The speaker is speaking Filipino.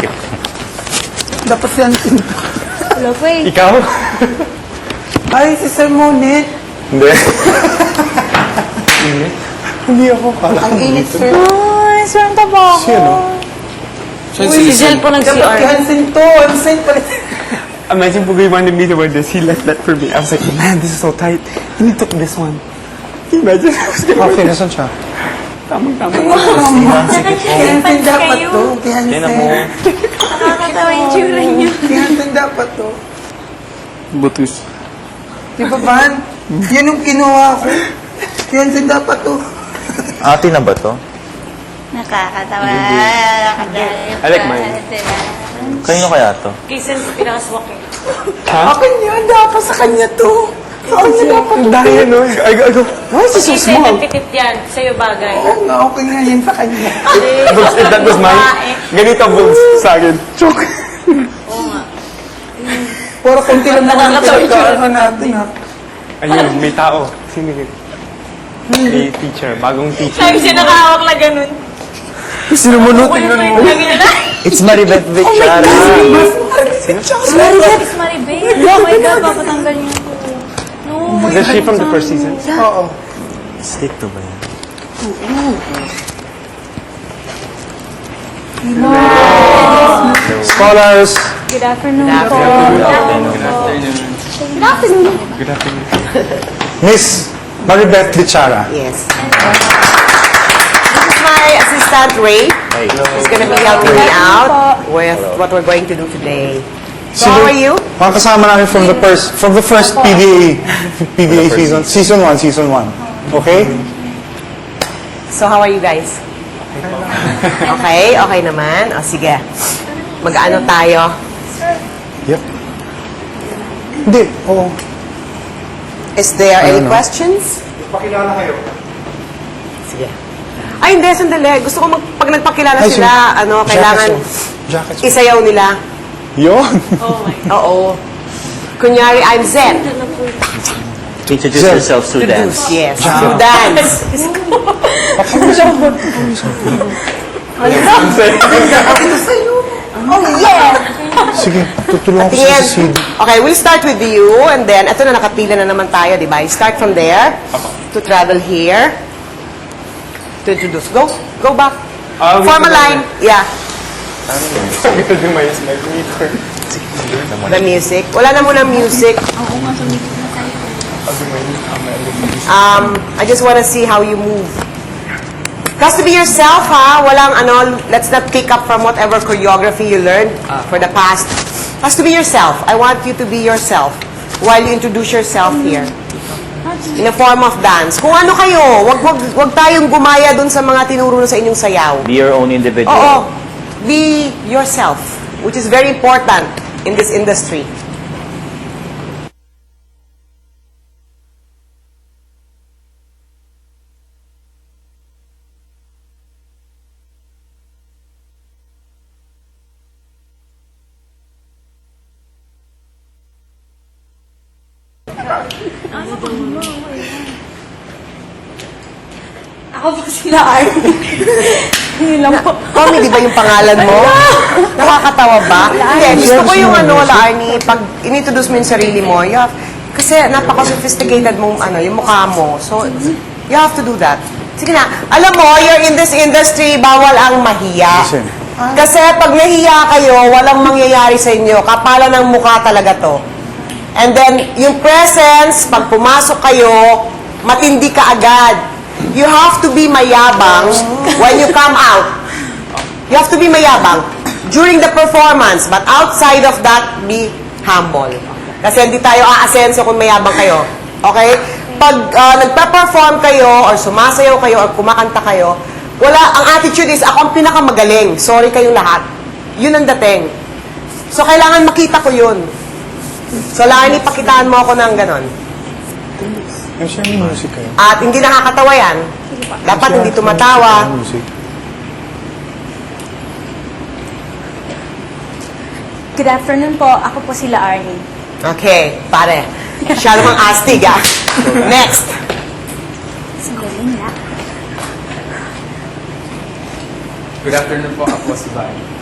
Skip. Dapat yan. Hello po eh. Ikaw? Ay, si Sir Monet. Hindi. Hindi ako pala. Ang init, sir. Ay, saan ka ba ako? Sino? Si Jel po Dapat nag-CR. Hansen to. Hansen pala. Imagine Pugoy wanted me to wear this. He left that for me. I was like, man, this is so tight. And he took this one. Imagine. Okay, nasan siya? Tamang-tama. Kay Hansen dapat to. Kay Hansen. Nakakatawa yung tsura niyo. Kay Hansen dapat to. Butus. Di ba, Van? Yan yung kinuha ko. Kay Hansen dapat to. Ate na ba to? Nakakatawa. I like mine. Kanino kaya to? Kaysa pinakaswak eh. Akin yun. Dapat sa kanya to. Sa kanya dapat to. Dahil ano, I go, why is this so Kaysa small? nagtitip yan. Sa'yo bagay. Oo nga, okay nga yan sa kanya. Bugs, if that was mine, ganito Bugs sa akin. Choke. Puro konti lang naman ang pinagkaaral natin, ha? Ayun, may tao. Sino yun? May teacher, bagong teacher. Sabi siya nakahawak na ganun. Sino mo no? Tingnan mo. It's Maribeth Vichara. Maribel! Maribel! Oh my God, papatanggal niyo ako. No. Is she from the first season? Oo. Stick to ba yan? Scholars! Good afternoon po. Good afternoon. Good afternoon. Miss Maribeth Vichara. Yes. This is my assistant, Ray. He's going to be helping me out with what we're going to do today. So how are you? Mga kasama namin from the first PDA season 1. Okay? So how are you guys? Okay? Okay naman? O sige. Mag-ano tayo? Yep. Hindi, oo. Is there any Ano? questions? Pakilala kayo. Sige. Ay, hindi. Sandali. Gusto ko pag nagpakilala Ay, sila, kailangan Jackets. isayaw nila. Yun. Oo. Kunyari, I'm Zen. Introduce yourself to dance. Yes. To dance. Oh, yeah! Sige, tutulungan ko Tingin. sa Sid. Okay, we'll start with you, and then, ito na, nakapila na naman tayo, di ba? You start from there, to travel here, to introduce. Go back. Form a line. Yeah, Because in my meter. the music. Wala na muna music. I just want to see how you move. Has to be yourself, ha? Walang let's not pick up from whatever choreography you learned for the past. Has to be yourself. I want you to be yourself while you introduce yourself here. In a form of dance. Kung ano kayo, wag tayong gumaya dun sa mga tinuro sa inyong sayaw. Be your own individual. Oo. Be yourself, which is very important in this industry. Ako po sila Arnie. Hindi lang po. Tommy, di ba yung pangalan mo? Nakakatawa ba? Hindi, gusto ko yung Arnie, pag inintroduce mo yung sarili mo, kasi napaka-sophisticated mong yung mukha mo. So, you have to do that. Sige na. Alam mo, you're in this industry, bawal ang mahiya. Listen. Kasi pag nahiya kayo, walang mangyayari sa inyo. Kapalan ng mukha talaga to. And then, yung presence, pag pumasok kayo, matindi ka agad. You have to be mayabang when you come out. You have to be mayabang during the performance, but outside of that, be humble. Kasi hindi tayo aasenso kung mayabang kayo. Okay? Pag nagpa-perform kayo, or sumasayaw kayo, or kumakanta kayo, ang attitude is, ako ang pinakamagaling. Sorry kayong lahat. Yun ang dating. So, kailangan makita ko yun. So, Larnie, pakitaan mo ako ng ganon. Ay, siya yung music kayo. At hindi nakakatawa yan. Dapat hindi tumatawa. Music. Good afternoon po. Ako po sila Arnie. Okay, pare. Masyado kang astig, ah. Next. Sandali nga. Good afternoon po, ako si Bani.